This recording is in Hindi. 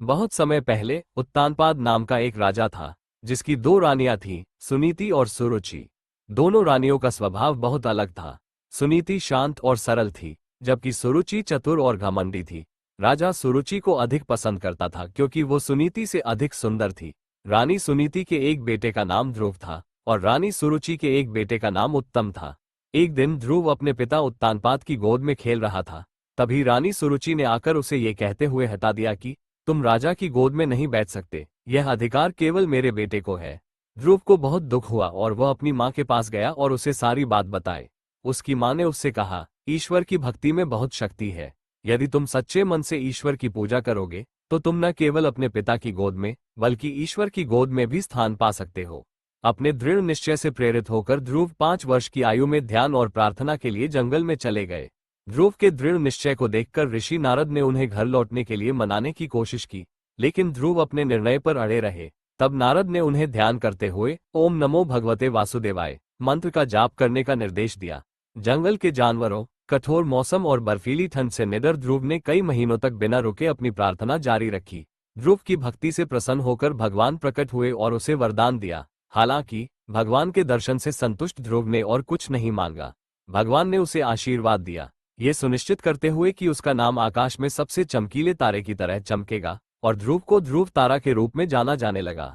बहुत समय पहले उत्तानपाद नाम का एक राजा था, जिसकी दो रानियां थीं, सुनीति और सुरुचि। दोनों रानियों का स्वभाव बहुत अलग था। सुनीति शांत और सरल थी, जबकि सुरुचि चतुर और घमंडी थी। राजा सुरुचि को अधिक पसंद करता था क्योंकि वो सुनीति से अधिक सुंदर थी। रानी सुनीति के एक बेटे का नाम ध्रुव था और रानी सुरुचि के एक बेटे का नाम उत्तम था। एक दिन ध्रुव अपने पिता उत्तानपाद की गोद में खेल रहा था। तभी रानी सुरुचि ने आकर उसे ये कहते हुए हटा दिया कि तुम राजा की गोद में नहीं बैठ सकते, यह अधिकार केवल मेरे बेटे को है। ध्रुव को बहुत दुख हुआ और वह अपनी माँ के पास गया और उसे सारी बात बताई। उसकी माँ ने उससे कहा, ईश्वर की भक्ति में बहुत शक्ति है। यदि तुम सच्चे मन से ईश्वर की पूजा करोगे तो तुम न केवल अपने पिता की गोद में बल्कि ईश्वर की गोद में भी स्थान पा सकते हो। अपने दृढ़ निश्चय से प्रेरित होकर ध्रुव 5 वर्ष की आयु में ध्यान और प्रार्थना के लिए जंगल में चले गए। ध्रुव के दृढ़ निश्चय को देखकर ऋषि नारद ने उन्हें घर लौटने के लिए मनाने की कोशिश की, लेकिन ध्रुव अपने निर्णय पर अड़े रहे। तब नारद ने उन्हें ध्यान करते हुए ओम नमो भगवते वासुदेवाय मंत्र का जाप करने का निर्देश दिया। जंगल के जानवरों, कठोर मौसम और बर्फीली ठंड से निडर ध्रुव ने कई महीनों तक बिना रुके अपनी प्रार्थना जारी रखी। ध्रुव की भक्ति से प्रसन्न होकर भगवान प्रकट हुए और उसे वरदान दिया। हालांकि भगवान के दर्शन से संतुष्ट ध्रुव ने और कुछ नहीं मांगा। भगवान ने उसे आशीर्वाद दिया, ये सुनिश्चित करते हुए कि उसका नाम आकाश में सबसे चमकीले तारे की तरह चमकेगा, और ध्रुव को ध्रुव तारा के रूप में जाना जाने लगा।